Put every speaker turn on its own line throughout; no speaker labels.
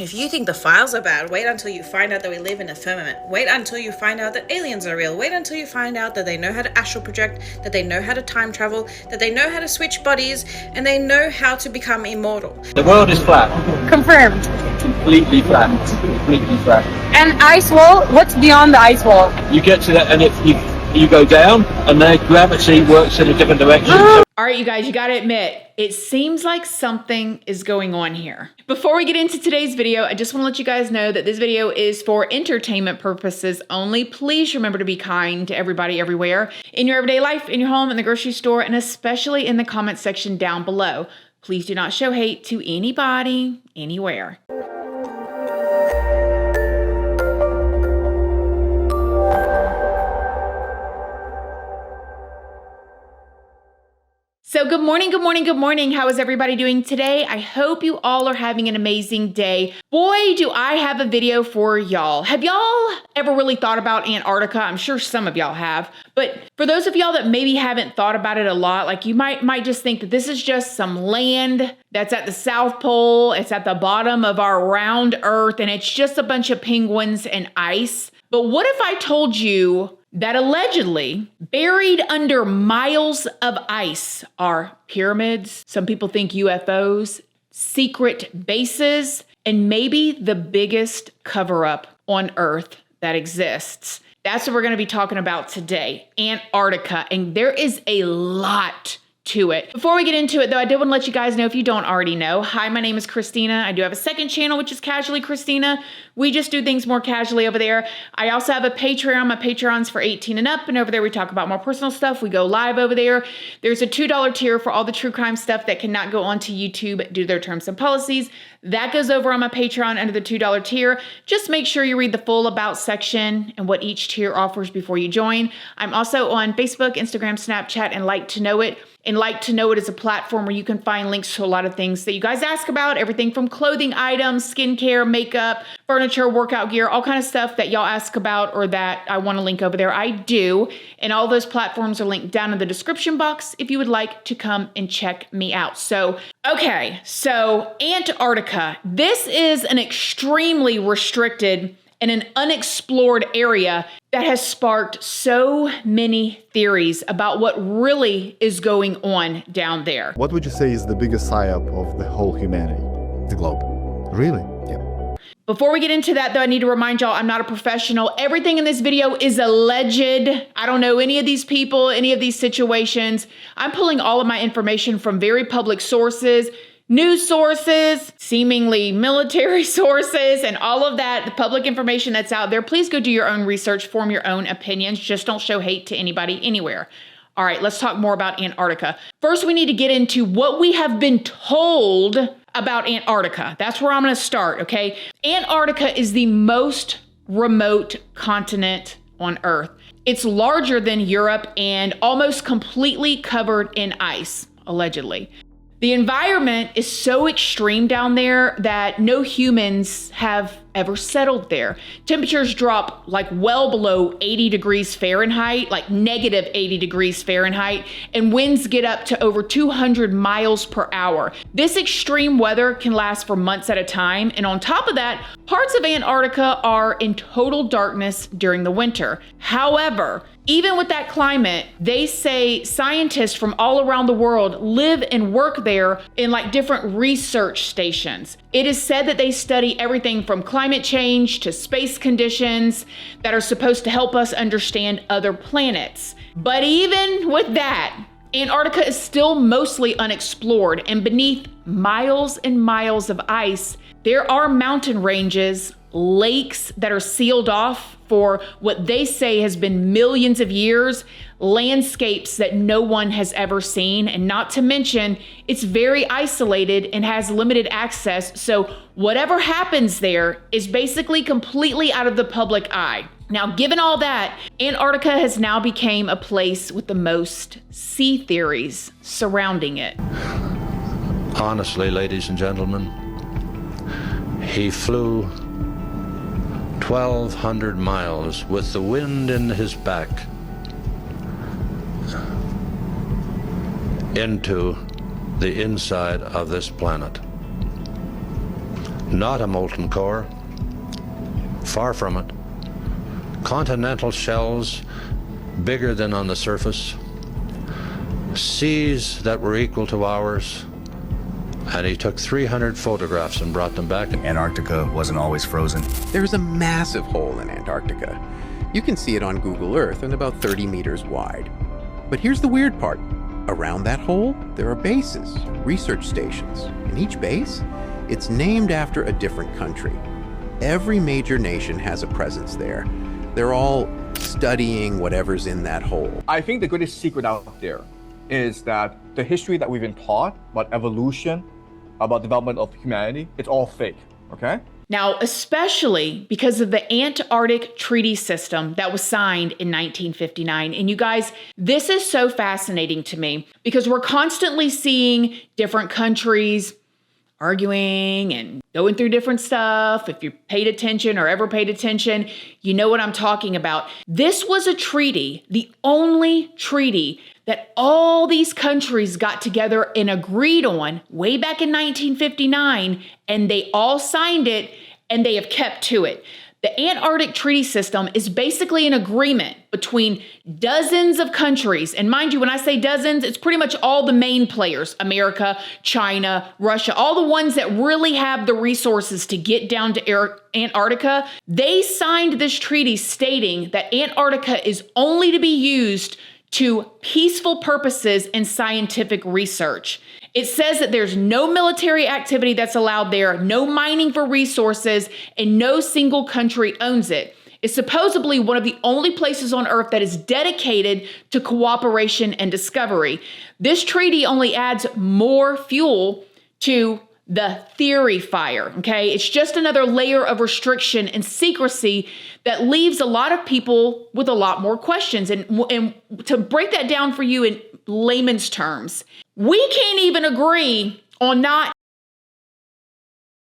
If you think the files are bad, wait until you find out that we live in a firmament. Wait until you find out that aliens are real. Wait until you find out that they know how to astral project, that they know how to time travel, that they know how to switch bodies, and they know how to become immortal.
The world is flat.
Confirmed.
Completely flat. Completely flat.
And ice wall? What's beyond the ice wall?
You get to that and you go down and then gravity works in a different direction.
All right, you guys, you gotta admit, it seems like something is going on here. Before we get into today's video, I just wanna let you guys know that this video is for entertainment purposes only. Please remember to be kind to everybody everywhere, in your everyday life, in your home, in the grocery store, and especially in the comment section down below. Please do not show hate to anybody, anywhere. So good morning, good morning, good morning. How is everybody doing today? I hope you all are having an amazing day. Boy, do I have a video for y'all. Have y'all ever really thought about Antarctica? I'm sure some of y'all have, but for those of y'all that maybe haven't thought about it a lot, like you might just think that this is just some land that's at the South Pole. It's at the bottom of our round Earth, and it's just a bunch of penguins and ice. But what if I told you that allegedly buried under miles of ice are pyramids, some people think UFOs, secret bases, and maybe the biggest cover-up on Earth that exists? That's what we're going to be talking about today, Antarctica, and there is a lot to it. Before we get into it though, I did want to let you guys know, if you don't already know, hi, my name is Christina. I do have a second channel, which is Casually Christina. We just do things more casually over there. I also have a Patreon. My Patreon's for 18 and up, and over there we talk about more personal stuff. We go live over there. There's a $2 tier for all the true crime stuff that cannot go onto YouTube due to their terms and policies. That goes over on my Patreon under the $2 tier. Just make sure you read the full about section and what each tier offers before you join. I'm also on Facebook, Instagram, Snapchat, and Like to Know It. And Like to Know It is a platform where you can find links to a lot of things that you guys ask about, everything from clothing items, skincare, makeup, furniture, workout gear, all kind of stuff that y'all ask about or that I want to link over there. I do. And all those platforms are linked down in the description box if you would like to come and check me out. So, okay, so Antarctica. This is an extremely restricted and an unexplored area that has sparked so many theories about what really is going on down there.
What would you say is the biggest psyop of the whole humanity?
The globe.
Really?
Yeah.
Before we get into that though, I need to remind y'all I'm not a professional. Everything in this video is alleged. I don't know any of these people, any of these situations. I'm pulling all of my information from very public sources, news sources, seemingly military sources, and all of that, the public information that's out there. Please go do your own research, form your own opinions. Just don't show hate to anybody anywhere. All right, let's talk more about Antarctica. First, we need to get into what we have been told about Antarctica. That's where I'm going to start, okay? Antarctica is the most remote continent on Earth. It's larger than Europe and almost completely covered in ice, allegedly. The environment is so extreme down there that no humans have ever settled there. Temperatures drop like well below 80 degrees Fahrenheit, like negative 80 degrees Fahrenheit, and winds get up to over 200 miles per hour. This extreme weather can last for months at a time, and on top of that, parts of Antarctica are in total darkness during the winter. However, even with that climate, they say scientists from all around the world live and work there in like different research stations. It is said that they study everything from climate change to space conditions that are supposed to help us understand other planets. But even with that, Antarctica is still mostly unexplored, and beneath miles and miles of ice, there are mountain ranges, lakes that are sealed off for what they say has been millions of years, landscapes that no one has ever seen, and not to mention, it's very isolated and has limited access, so whatever happens there is basically completely out of the public eye. Now, given all that, Antarctica has now become a place with the most sea theories surrounding it.
Honestly, ladies and gentlemen, he flew 1,200 miles with the wind in his back into the inside of this planet. not a molten core. Far from it. Continental shells bigger than on the surface. Seas that were equal to ours. And he took 300 photographs and brought them back.
Antarctica wasn't always frozen.
There's a massive hole in Antarctica. You can see it on Google Earth and about 30 meters wide. But here's the weird part. Around that hole, there are bases, research stations. And each base, it's named after a different country. Every major nation has a presence there. They're all studying whatever's in that hole.
I think the greatest secret out there is that the history that we've been taught about evolution, about development of humanity, it's all fake, okay?
Now, especially because of the Antarctic Treaty System that was signed in 1959. And you guys, this is so fascinating to me because we're constantly seeing different countries arguing and going through different stuff. If you paid attention or ever paid attention, you know what I'm talking about. This was a treaty, the only treaty that all these countries got together and agreed on way back in 1959, and they all signed it, and they have kept to it. The Antarctic Treaty System is basically an agreement between dozens of countries. And mind you, when I say dozens, it's pretty much all the main players, America, China, Russia, all the ones that really have the resources to get down to Antarctica. They signed this treaty stating that Antarctica is only to be used to peaceful purposes and scientific research. It says that there's no military activity that's allowed there, no mining for resources, and no single country owns it. It's supposedly one of the only places on Earth that is dedicated to cooperation and discovery. This treaty only adds more fuel to the theory fire, okay? It's just another layer of restriction and secrecy that leaves a lot of people with a lot more questions. And to break that down for you in layman's terms, we can't even agree on not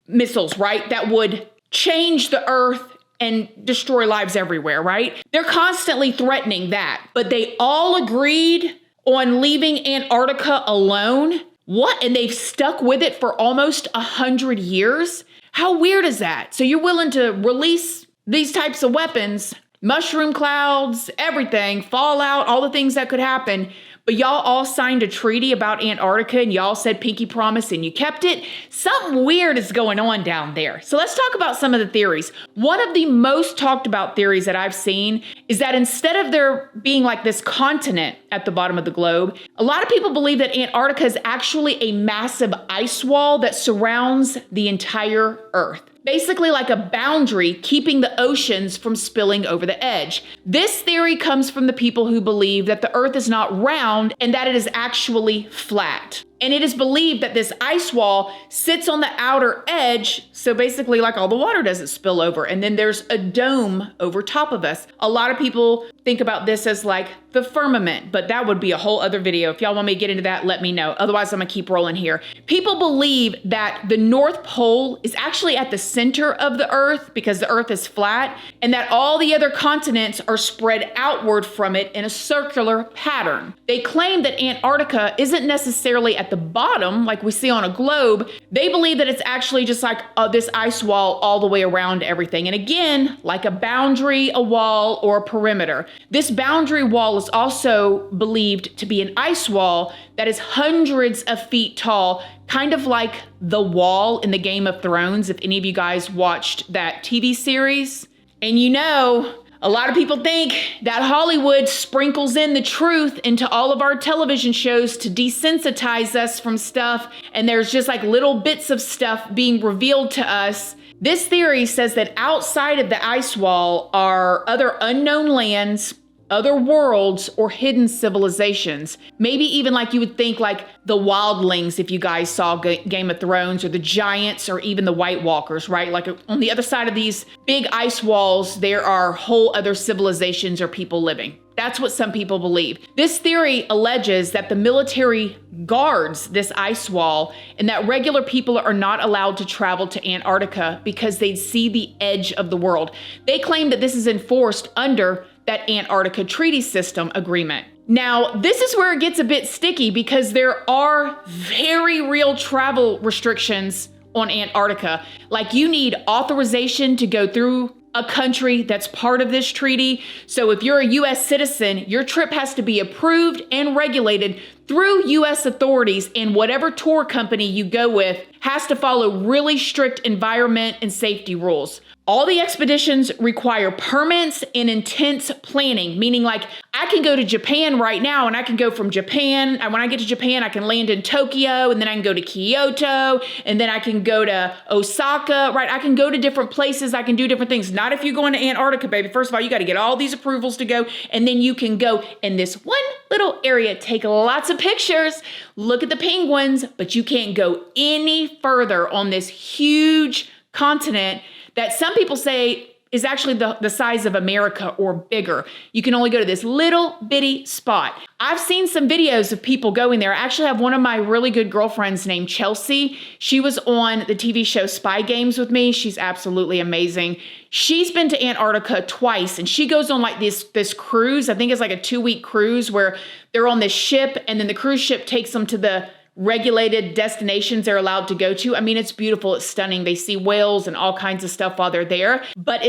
missiles, right? That would change the Earth and destroy lives everywhere, right? They're constantly threatening that, but they all agreed on leaving Antarctica alone. What? And they've stuck with it for almost 100 years? How weird is that? So you're willing to release these types of weapons, mushroom clouds, everything, fallout, all the things that could happen, but y'all all signed a treaty about Antarctica and y'all said pinky promise and you kept it. Something weird is going on down there. So let's talk about some of the theories. One of the most talked about theories that I've seen is that instead of there being like this continent at the bottom of the globe, a lot of people believe that Antarctica is actually a massive ice wall that surrounds the entire Earth. Basically like a boundary keeping the oceans from spilling over the edge. This theory comes from the people who believe that the Earth is not round and that it is actually flat. And it is believed that this ice wall sits on the outer edge, so basically like all the water doesn't spill over, and then there's a dome over top of us. A lot of people think about this as like the firmament, but that would be a whole other video. If y'all want me to get into that, let me know. Otherwise, I'm gonna keep rolling here. People believe that the North Pole is actually at the center of the Earth because the Earth is flat, and that all the other continents are spread outward from it in a circular pattern. They claim that Antarctica isn't necessarily at the bottom like we see on a globe. They believe that it's actually just like this ice wall all the way around everything. And again, like a boundary, a wall, or a perimeter. This boundary wall is also believed to be an ice wall that is hundreds of feet tall, kind of like the wall in the Game of Thrones, if any of you guys watched that TV series. And you know, a lot of people think that Hollywood sprinkles in the truth into all of our television shows to desensitize us from stuff, and there's just like little bits of stuff being revealed to us. This theory says that outside of the ice wall are other unknown lands, other worlds, or hidden civilizations. Maybe even like you would think like the wildlings if you guys saw Game of Thrones, or the giants, or even the White Walkers, right? Like on the other side of these big ice walls, there are whole other civilizations or people living. That's what some people believe. This theory alleges that the military guards this ice wall and that regular people are not allowed to travel to Antarctica because they'd see the edge of the world. They claim that this is enforced under that Antarctica Treaty System agreement. Now, this is where it gets a bit sticky because there are very real travel restrictions on Antarctica. Like, you need authorization to go through a country that's part of this treaty. So if you're a US citizen, your trip has to be approved and regulated through US authorities, and whatever tour company you go with has to follow really strict environment and safety rules. All the expeditions require permits and intense planning, meaning like I can go to Japan right now, and I can go from Japan, and when I get to Japan, I can land in Tokyo, and then I can go to Kyoto, and then I can go to Osaka, right? I can go to different places, I can do different things. Not if you're going to Antarctica, baby. First of all, you got to get all these approvals to go, and then you can go in this one little area, take lots of pictures, look at the penguins, but you can't go any further on this huge continent that some people say is actually the size of America or bigger. You can only go to this little bitty spot. I've seen some videos of people going there. I actually have one of my really good girlfriends named Chelsea. She was on the TV show Spy Games with me. She's absolutely amazing. She's been to Antarctica twice, and she goes on like this cruise. I think it's like a 2-week cruise where they're on this ship, and then the cruise ship takes them to the regulated destinations they're allowed to go to. I mean, it's beautiful. It's stunning. They see whales and all kinds of stuff while they're there, but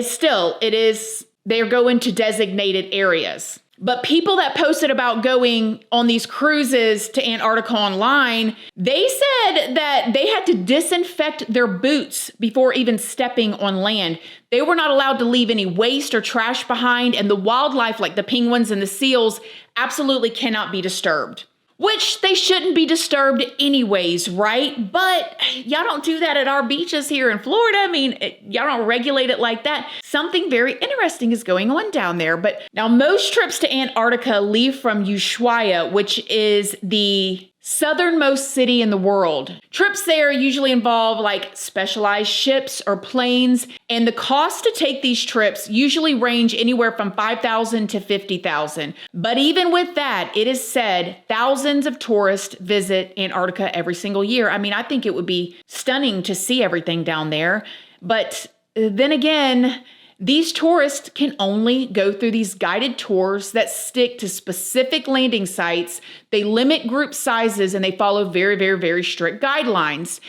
they're going to designated areas. But people that posted about going on these cruises to Antarctica online, they said that they had to disinfect their boots before even stepping on land. They were not allowed to leave any waste or trash behind, and the wildlife like the penguins and the seals absolutely cannot be disturbed. Which they shouldn't be disturbed anyways, right? But y'all don't do that at our beaches here in Florida. I mean, y'all don't regulate it like that. Something very interesting is going on down there. But now most trips to Antarctica leave from Ushuaia, which is the southernmost city in the world. Trips there usually involve like specialized ships or planes, and the cost to take these trips usually range anywhere from $5,000 to $50,000. But even with that, it is said thousands of tourists visit Antarctica every single year. I mean, I think it would be stunning to see everything down there. But then again, these tourists can only go through these guided tours that stick to specific landing sites. They limit group sizes, and they follow very, very, very strict guidelines.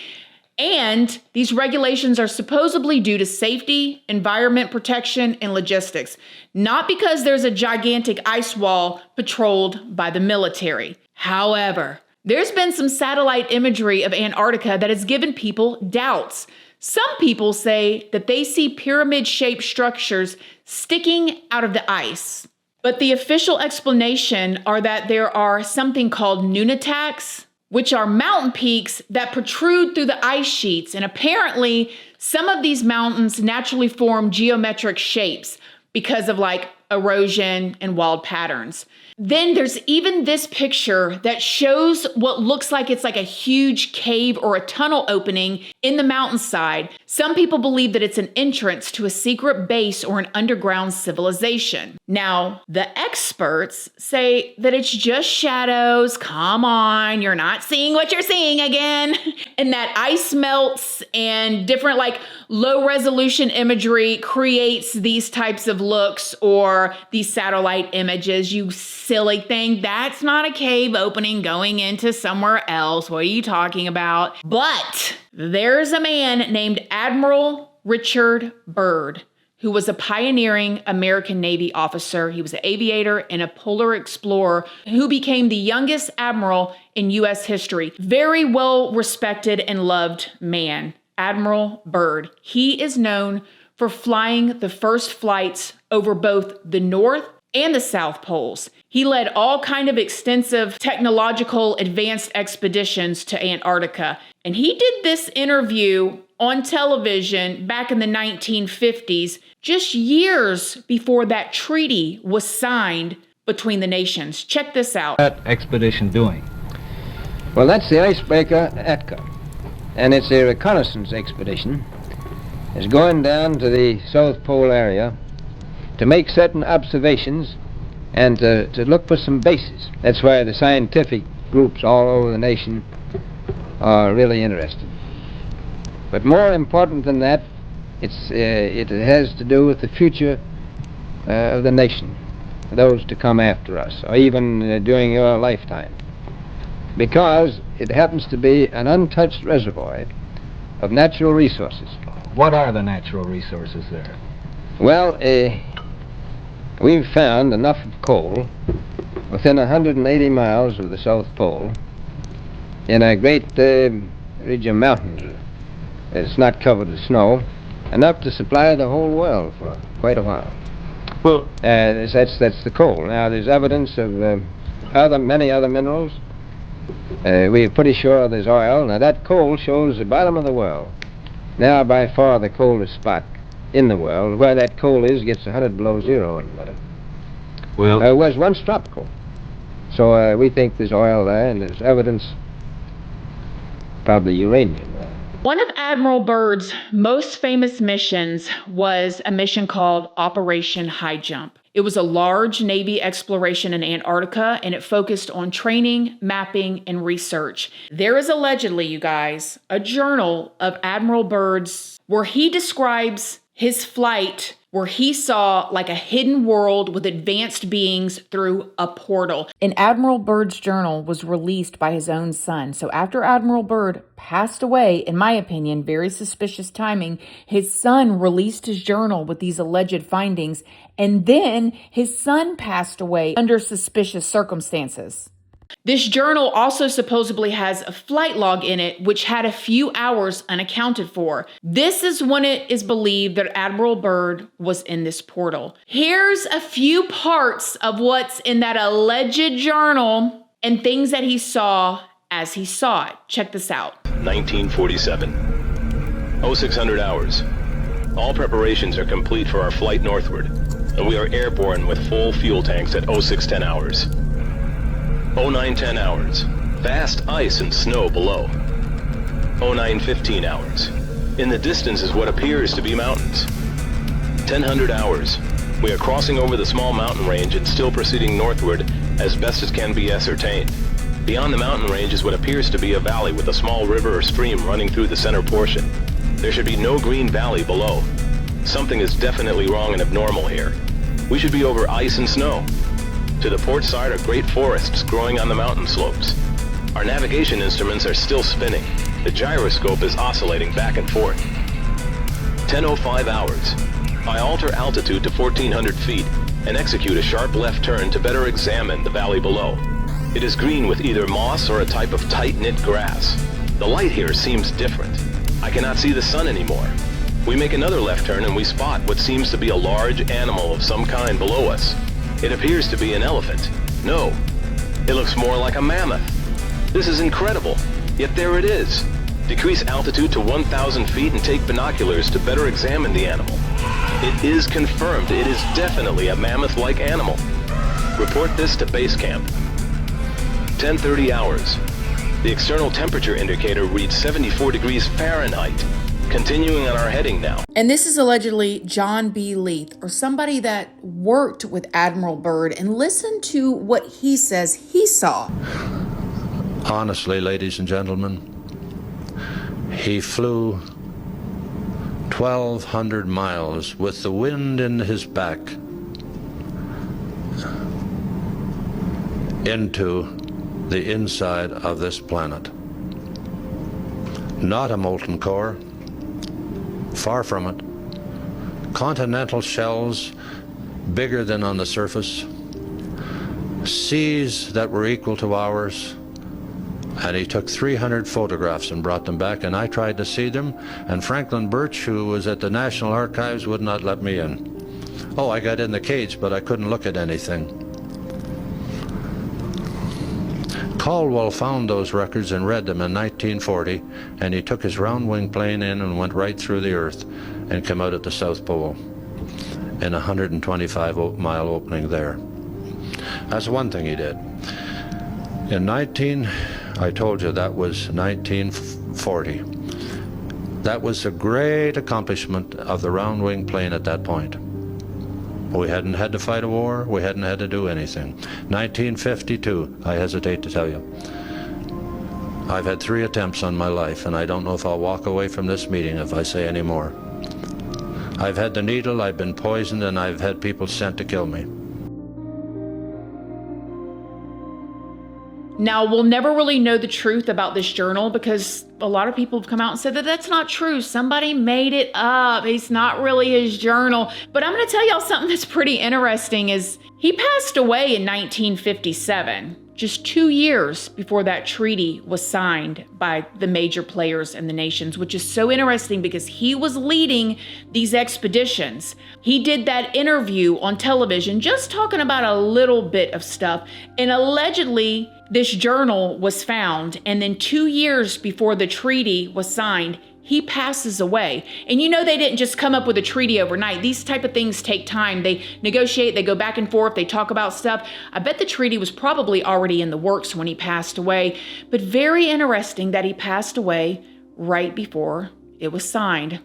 And these regulations are supposedly due to safety, environment protection, and logistics, not because there's a gigantic ice wall patrolled by the military. However, there's been some satellite imagery of Antarctica that has given people doubts. Some people say that they see pyramid-shaped structures sticking out of the ice. But the official explanation are that there are something called nunataks, which are mountain peaks that protrude through the ice sheets. And apparently, some of these mountains naturally form geometric shapes because of like erosion and wild patterns. Then there's even this picture that shows what looks like it's like a huge cave or a tunnel opening in the mountainside. Some people believe that it's an entrance to a secret base or an underground civilization. Now, the experts say that it's just shadows. Come on, you're not seeing what you're seeing again. And that ice melts and different like low resolution imagery creates these types of looks or these satellite images. You silly thing. That's not a cave opening going into somewhere else. What are you talking about? But there's a man named Admiral Richard Byrd, who was a pioneering American Navy officer. He was an aviator and a polar explorer who became the youngest admiral in U.S. history. Very well respected and loved man, Admiral Byrd. He is known for flying the first flights over both the North and the South Poles. He led all kind of extensive technological advanced expeditions to Antarctica. And he did this interview on television back in the 1950s, just years before that treaty was signed between the nations. Check this out.
That expedition doing?
Well, that's the icebreaker Atka, and it's a reconnaissance expedition. It's going down to the South Pole area to make certain observations and to look for some bases. That's why the scientific groups all over the nation are really interested. But more important than that, it has to do with the future of the nation, those to come after us, or even during your lifetime. Because it happens to be an untouched reservoir of natural resources.
What are the natural resources there?
Well, we've found enough of coal within 180 miles of the South Pole in a great ridge of mountains. It's not covered with snow, enough to supply the whole world for quite a while.
Well,
that's the coal. Now, there's evidence of many other minerals. We're pretty sure there's oil. Now, that coal shows the bottom of the world. Now, by far the coldest spot in the world. Where that coal is gets 100 below zero in the winter.
well,
It was once tropical. So we think there's oil there, and there's evidence, probably uranium there.
One of Admiral Byrd's most famous missions was a mission called Operation High Jump. It was a large Navy exploration in Antarctica, and it focused on training, mapping, and research. There is allegedly, you guys, a journal of Admiral Byrd's where he describes his flight where he saw like a hidden world with advanced beings through a portal. And Admiral Byrd's journal was released by his own son. So after Admiral Byrd passed away, in my opinion, very suspicious timing, his son released his journal with these alleged findings. And then his son passed away under suspicious circumstances. This journal also supposedly has a flight log in it, which had a few hours unaccounted for. This is when it is believed that Admiral Byrd was in this portal. Here's a few parts of what's in that alleged journal and things that he saw as he saw it. Check this out.
1947. 0600 hours. All preparations are complete for our flight northward, and we are airborne with full fuel tanks at 0610 hours. 0910 hours. Vast ice and snow below. 0915 hours. In the distance is what appears to be mountains. 1000 hours. We are crossing over the small mountain range and still proceeding northward as best as can be ascertained. Beyond the mountain range is what appears to be a valley with a small river or stream running through the center portion. There should be no green valley below. Something is definitely wrong and abnormal here. We should be over ice and snow. To the port side are great forests growing on the mountain slopes. Our navigation instruments are still spinning. The gyroscope is oscillating back and forth. 10:05 hours. I alter altitude to 1400 feet and execute a sharp left turn to better examine the valley below. It is green with either moss or a type of tight-knit grass. The light here seems different. I cannot see the sun anymore. We make another left turn and we spot what seems to be a large animal of some kind below us. It appears to be an elephant. No, it looks more like a mammoth. This is incredible, yet there it is. Decrease altitude to 1,000 feet and take binoculars to better examine the animal. It is confirmed. It is definitely a mammoth-like animal. Report this to base camp. 10:30 hours. The external temperature indicator reads 74 degrees Fahrenheit. Continuing on our heading now.
And this is allegedly John B. Leith, or somebody that worked with Admiral Byrd, and listen to what he says he saw.
Honestly, ladies and gentlemen, he flew 1,200 miles with the wind in his back into the inside of this planet. Not a molten core. Far from it. Continental shells bigger than on the surface. Seas that were equal to ours. And he took 300 photographs and brought them back, and I tried to see them, and Franklin Birch, who was at the National Archives, would not let me in. Oh, I got in the cage, but I couldn't look at anything. Caldwell found those records and read them in 1940, and he took his round-wing plane in and went right through the Earth and came out at the South Pole in a 125-mile opening there. That's one thing he did. I told you that was 1940. That was a great accomplishment of the round-wing plane at that point. We hadn't had to fight a war. We hadn't had to do anything. 1952, I hesitate to tell you. I've had 3 attempts on my life, and I don't know if I'll walk away from this meeting if I say any more. I've had the needle, I've been poisoned, and I've had people sent to kill me.
Now, we'll never really know the truth about this journal because a lot of people have come out and said that that's not true. Somebody made it up. It's not really his journal. But I'm going to tell y'all something that's pretty interesting is he passed away in 1957, just 2 years before that treaty was signed by the major players and the nations, which is so interesting because he was leading these expeditions. He did that interview on television, just talking about a little bit of stuff, and allegedly this journal was found, and then 2 years before the treaty was signed, he passes away. And you know they didn't just come up with a treaty overnight. These type of things take time. They negotiate, they go back and forth, they talk about stuff. I bet the treaty was probably already in the works when he passed away, but very interesting that he passed away right before it was signed.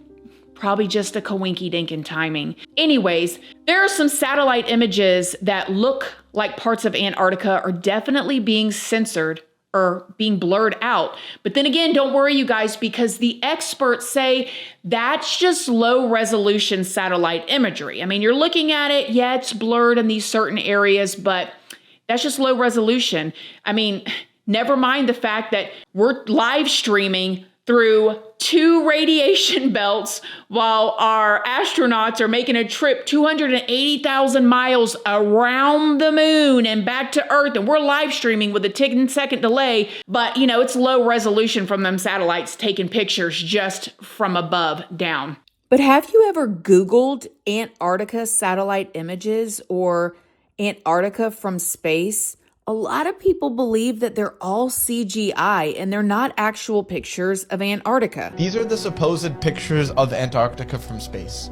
Probably just a coinky-dink in timing. Anyways, there are some satellite images that look like parts of Antarctica are definitely being censored or being blurred out. But then again, don't worry you guys, because the experts say that's just low resolution satellite imagery. I mean, you're looking at it, yeah, it's blurred in these certain areas, but that's just low resolution. I mean, never mind the fact that we're live streaming through 2 radiation belts while our astronauts are making a trip 280,000 miles around the moon and back to Earth. And we're live streaming with a 10-second delay. But, you know, it's low resolution from them satellites taking pictures just from above down.
But have you ever Googled Antarctica satellite images or Antarctica from space? A lot of people believe that they're all CGI and they're not actual pictures of Antarctica.
These are the supposed pictures of Antarctica from space.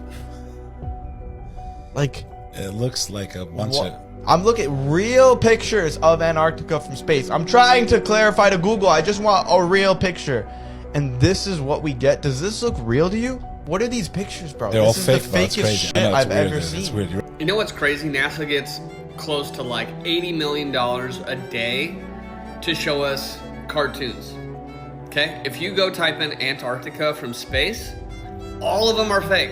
Like,
it looks like a bunch of...
I'm looking at real pictures of Antarctica from space. I'm trying to clarify to Google. I just want a real picture. And this is what we get. Does this look real to you? What are these pictures, bro?
They're all
this
fake,
is the
bro. It's
fakest
crazy.
shit
I know,
I've
weird,
ever
dude.
seen.
It's weird.
You know what's crazy? NASA gets close to like $80 million a day to show us cartoons. Okay? If you go type in Antarctica from space, all of them are fake.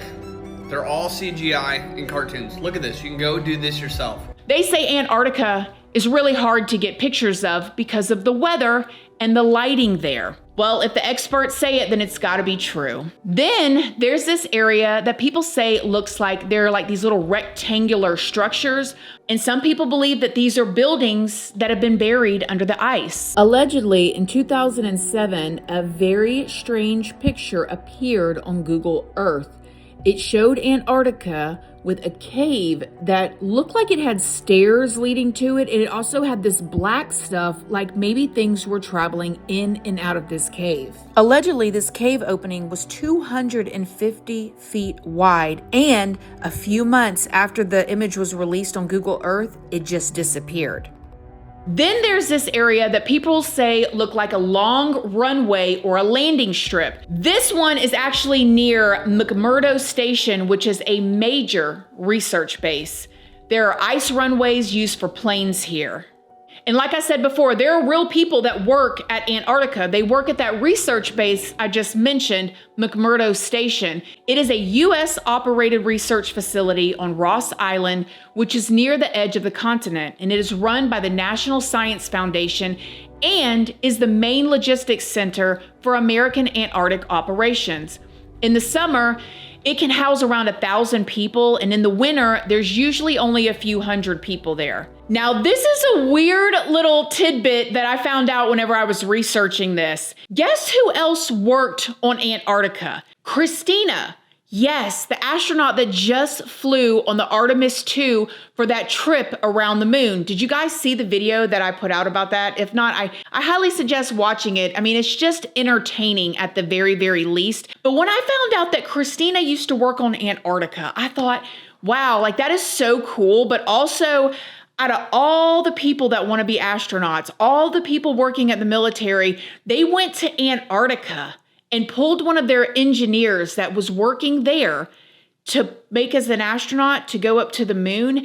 They're all CGI and cartoons. Look at this. You can go do this yourself.
They say Antarctica is really hard to get pictures of because of the weather and the lighting there. Well, if the experts say it, then it's got to be true. Then there's this area that people say looks like they're like these little rectangular structures. And some people believe that these are buildings that have been buried under the ice.
Allegedly, in 2007, a very strange picture appeared on Google Earth. It showed Antarctica with a cave that looked like it had stairs leading to it, and it also had this black stuff, like maybe things were traveling in and out of this cave. Allegedly, this cave opening was 250 feet wide, and a few months after the image was released on Google Earth, it just disappeared.
Then there's this area that people say look like a long runway or a landing strip. This one is actually near McMurdo Station, which is a major research base. There are ice runways used for planes here. And like I said before, there are real people that work at Antarctica. They work at that research base I just mentioned, McMurdo Station. It is a U.S. operated research facility on Ross Island, which is near the edge of the continent. And it is run by the National Science Foundation and is the main logistics center for American Antarctic operations. In the summer, it can house around 1,000 people, and in the winter, there's usually only a few hundred people there. Now, this is a weird little tidbit that I found out whenever I was researching this. Guess who else worked on Antarctica? Christina. Yes, the astronaut that just flew on the Artemis II for that trip around the moon. Did you guys see the video that I put out about that? If not, I highly suggest watching it. I mean, it's just entertaining at the very, very least. But when I found out that Christina used to work on Antarctica, I thought, wow, like that is so cool. But also, out of all the people that want to be astronauts, all the people working at the military, they went to Antarctica and pulled one of their engineers that was working there to make as an astronaut to go up to the moon.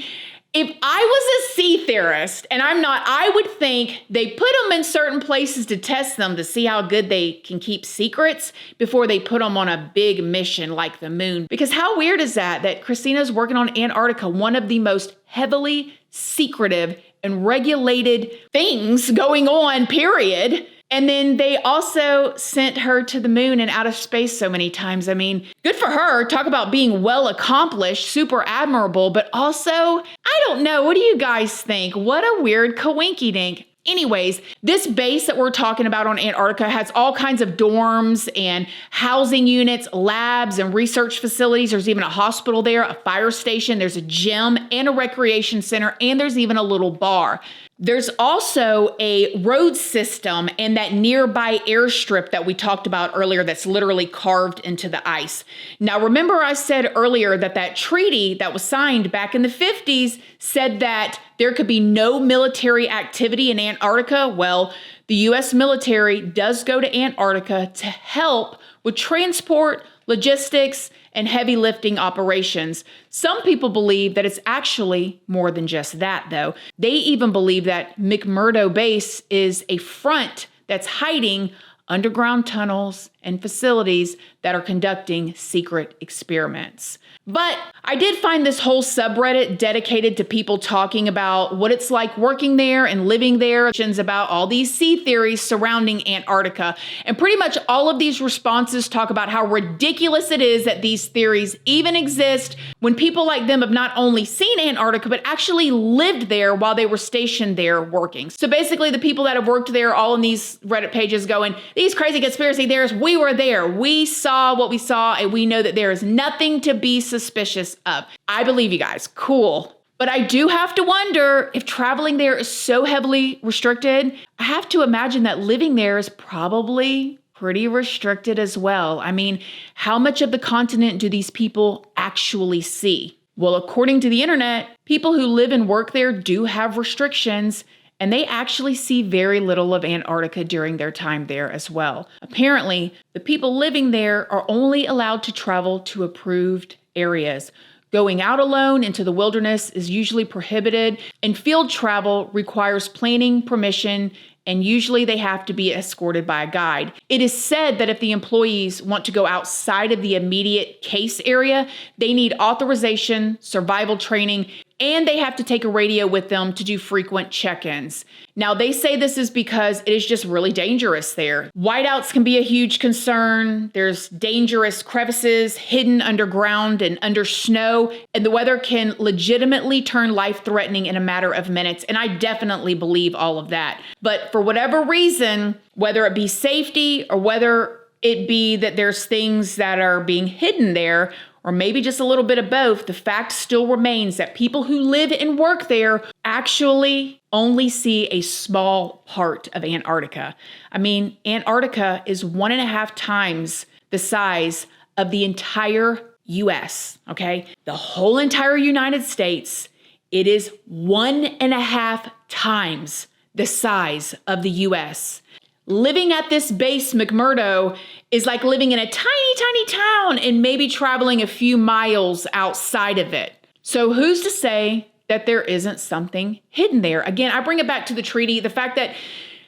If I was a sea theorist, and I'm not, I would think they put them in certain places to test them to see how good they can keep secrets before they put them on a big mission like the moon. Because how weird is that Christina's working on Antarctica, one of the most heavily secretive and regulated things going on, period. And then they also sent her to the moon and out of space so many times. I mean, good for her. Talk about being well accomplished, super admirable, but also, I don't know. What do you guys think? What a weird coinky dink. Anyways, this base that we're talking about on Antarctica has all kinds of dorms and housing units, labs and research facilities. There's even a hospital there, a fire station, there's a gym and a recreation center, and there's even a little bar. There's also a road system and that nearby airstrip that we talked about earlier that's literally carved into the ice. Now, remember I said earlier that that treaty that was signed back in the 50s said that there could be no military activity in Antarctica? Well, the U.S. military does go to Antarctica to help with transport, logistics, and heavy lifting operations. Some people believe that it's actually more than just that, though. They even believe that McMurdo Base is a front that's hiding underground tunnels and facilities that are conducting secret experiments. But I did find this whole subreddit dedicated to people talking about what it's like working there and living there, about all these sea theories surrounding Antarctica. And pretty much all of these responses talk about how ridiculous it is that these theories even exist when people like them have not only seen Antarctica, but actually lived there while they were stationed there working. So basically the people that have worked there all in these Reddit pages going, these crazy conspiracy theorists, we were there. We saw what we saw and we know that there is nothing to be suspicious of. I believe you guys. Cool. But I do have to wonder if traveling there is so heavily restricted. I have to imagine that living there is probably pretty restricted as well. I mean, how much of the continent do these people actually see? Well, according to the internet, people who live and work there do have restrictions, and they actually see very little of Antarctica during their time there as well. Apparently, the people living there are only allowed to travel to approved areas. Going out alone into the wilderness is usually prohibited, and field travel requires planning, permission, and usually they have to be escorted by a guide. It is said that if the employees want to go outside of the immediate case area, they need authorization, survival training, and they have to take a radio with them to do frequent check-ins. Now, they say this is because it is just really dangerous there. Whiteouts can be a huge concern. There's dangerous crevices hidden underground and under snow, and the weather can legitimately turn life-threatening in a matter of minutes, and I definitely believe all of that. But for whatever reason, whether it be safety or whether it be that there's things that are being hidden there, or maybe just a little bit of both, the fact still remains that people who live and work there actually only see a small part of Antarctica. I mean, Antarctica is 1.5 times the size of the entire US, okay? The whole entire United States, it is 1.5 times the size of the US. Living at this base, McMurdo, is like living in a tiny, tiny town and maybe traveling a few miles outside of it. So who's to say that there isn't something hidden there? Again, I bring it back to the treaty, the fact that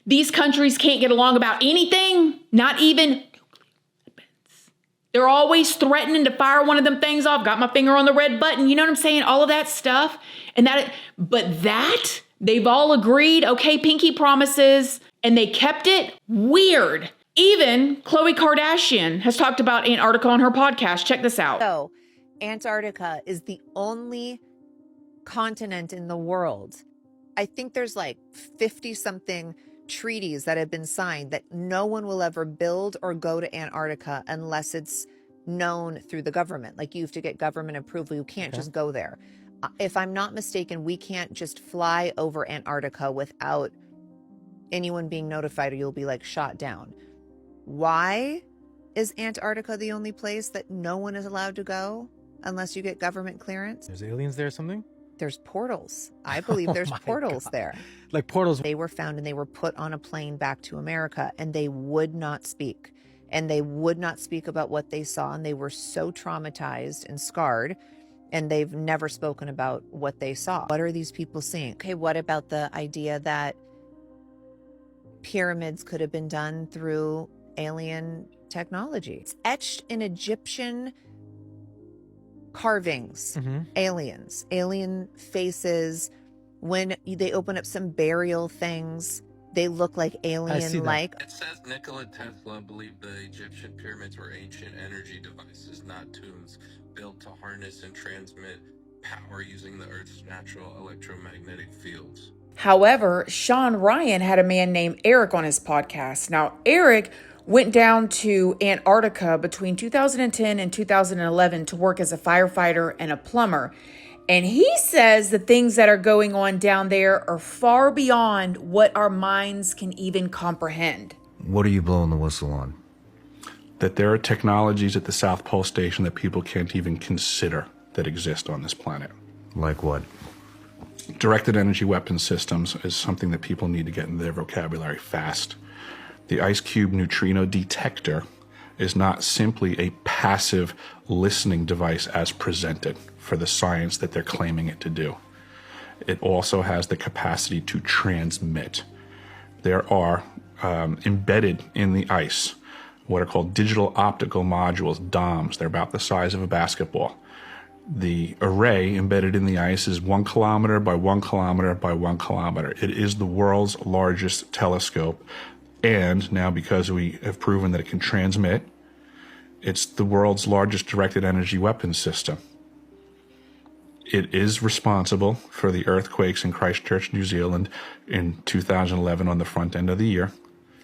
these countries can't get along about anything, not even nuclear weapons. They're always threatening to fire one of them things off. Got my finger on the red button. You know what I'm saying? All of that stuff. But they've all agreed, okay, pinky promises, and they kept it. Weird. Even Khloe Kardashian has talked about Antarctica on her podcast. Check this out.
So, Antarctica is the only continent in the world. I think there's like 50-something treaties that have been signed that no one will ever build or go to Antarctica unless it's known through the government. Like, you have to get government approval. You can't just go there. If I'm not mistaken, we can't just fly over Antarctica without anyone being notified, or you'll be like shot down. Why is Antarctica the only place that no one is allowed to go unless you get government clearance?
There's aliens there or something?
There's portals. I believe there's portals there.
Like portals.
They were found and they were put on a plane back to America, and they would not speak. And they would not speak about what they saw, and they were so traumatized and scarred, and they've never spoken about what they saw. What are these people seeing? Okay, what about the idea that pyramids could have been done through alien technology? It's etched in Egyptian carvings. Aliens, alien faces, When they open up some burial things, they look like alien-like.
It says Nikola Tesla believed the Egyptian pyramids were ancient energy devices, not tombs, built to harness and transmit power using the Earth's natural electromagnetic fields.
However, Sean Ryan had a man named Eric on his podcast. Now, Eric went down to Antarctica between 2010 and 2011 to work as a firefighter and a plumber. And he says the things that are going on down there are far beyond what our minds can even comprehend.
What are you blowing the whistle on?
That there are technologies at the South Pole Station that people can't even consider that exist on this planet.
Like what?
Directed energy weapon systems is something that people need to get in their vocabulary fast. The ice cube neutrino detector is not simply a passive listening device as presented for the science that they're claiming it to do. It also has the capacity to transmit. There are embedded in the ice what are called digital optical modules, DOMs. They're about the size of a basketball. The array embedded in the ice is 1 kilometer by 1 kilometer by 1 kilometer. It is the world's largest telescope. And now, because we have proven that it can transmit, it's the world's largest directed energy weapons system. It is responsible for the earthquakes in Christchurch, New Zealand in 2011 on the front end of the year.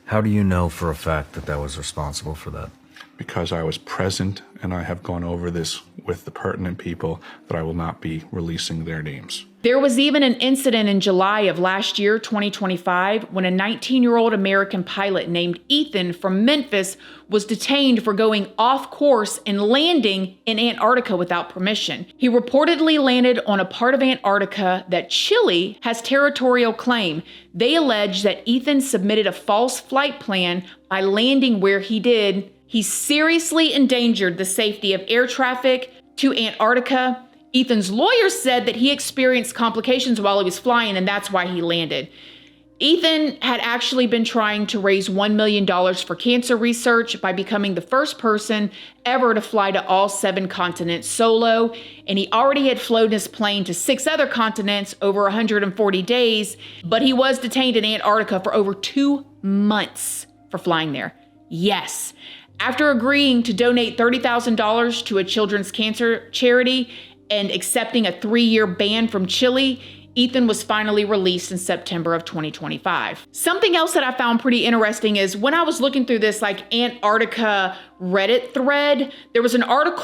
How do you know for a fact that that was responsible for that?
Because I was present and I have gone over this with the pertinent people that I will not be releasing their names.
There was even an incident in July of last year, 2025, when a 19-year-old American pilot named Ethan from Memphis was detained for going off course and landing in Antarctica without permission. He reportedly landed on a part of Antarctica that Chile has territorial claim. They allege that Ethan submitted a false flight plan by landing where he did. He seriously endangered the safety of air traffic to Antarctica. Ethan's lawyer said that he experienced complications while he was flying, and that's why he landed. Ethan had actually been trying to raise $1 million for cancer research by becoming the first person ever to fly to all 7 continents solo, and he already had flown his plane to 6 other continents over 140 days, but he was detained in Antarctica for over 2 months for flying there. Yes. After agreeing to donate $30,000 to a children's cancer charity and accepting a 3-year ban from Chile, Ethan was finally released in September of 2025. Something else that I found pretty interesting is when I was looking through this Antarctica Reddit thread, there was an article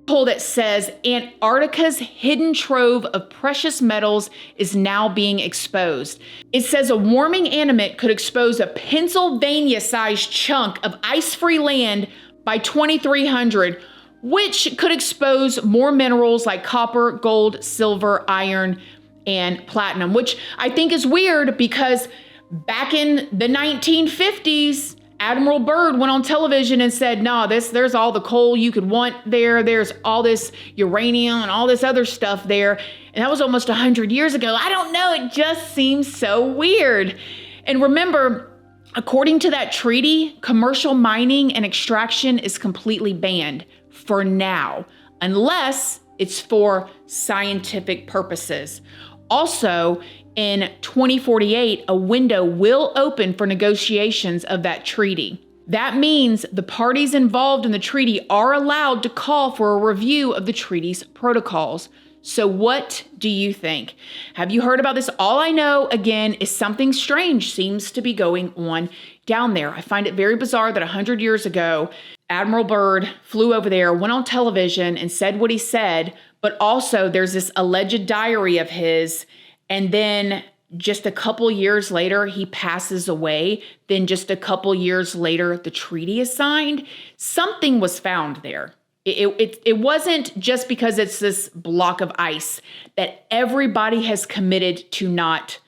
that says Antarctica's hidden trove of precious metals is now being exposed. It says a warming animate could expose a Pennsylvania-sized chunk of ice-free land by 2300, which could expose more minerals like copper, gold, silver, iron, and platinum, which I think is weird because back in the 1950s, Admiral Byrd went on television and said, no, there's all the coal you could want there. There's all this uranium and all this other stuff there. And that was almost 100 years ago. I don't know. It just seems so weird. And remember, according to that treaty, commercial mining and extraction is completely banned for now, unless it's for scientific purposes. Also, in 2048, a window will open for negotiations of that treaty. That means the parties involved in the treaty are allowed to call for a review of the treaty's protocols. So what do you think? Have you heard about this? All I know, again, is something strange seems to be going on down there. I find it very bizarre that 100 years ago, Admiral Byrd flew over there, went on television and said what he said, but also there's this alleged diary of his. And then just a couple years later, he passes away. Then just a couple years later, the treaty is signed. Something was found there. It wasn't just because it's this block of ice that everybody has committed to not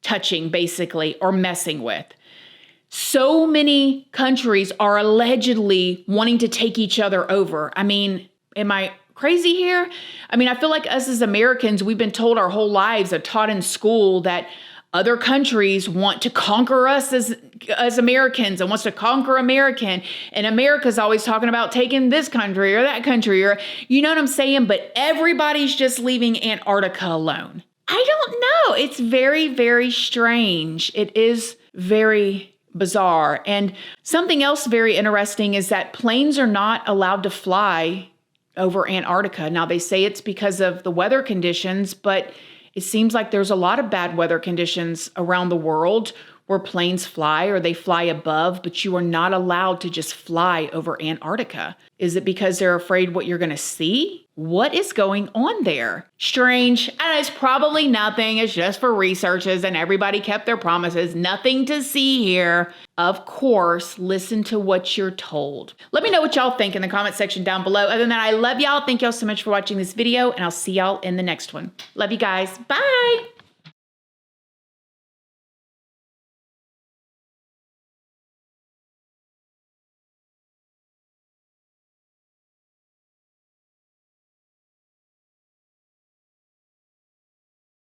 touching, basically, or messing with. So many countries are allegedly wanting to take each other over. I mean, am I crazy here? I mean, I feel like us as Americans, we've been told our whole lives, are taught in school that other countries want to conquer us as Americans and wants to conquer American. And America's always talking about taking this country or that country, or you know what I'm saying? But everybody's just leaving Antarctica alone. I don't know. It's very, very strange. It is very bizarre. And something else very interesting is that planes are not allowed to fly over Antarctica. Now, they say it's because of the weather conditions, but it seems like there's a lot of bad weather conditions around the world where planes fly or they fly above, but you are not allowed to just fly over Antarctica. Is it because they're afraid what you're going to see? What is going on there? Strange. And it's probably nothing. It's just for researches and everybody kept their promises. Nothing to see here. Of course, listen to what you're told. Let me know what y'all think in the comment section down below. Other than that, I love y'all. Thank y'all so much for watching this video and I'll see y'all in the next one. Love you guys. Bye.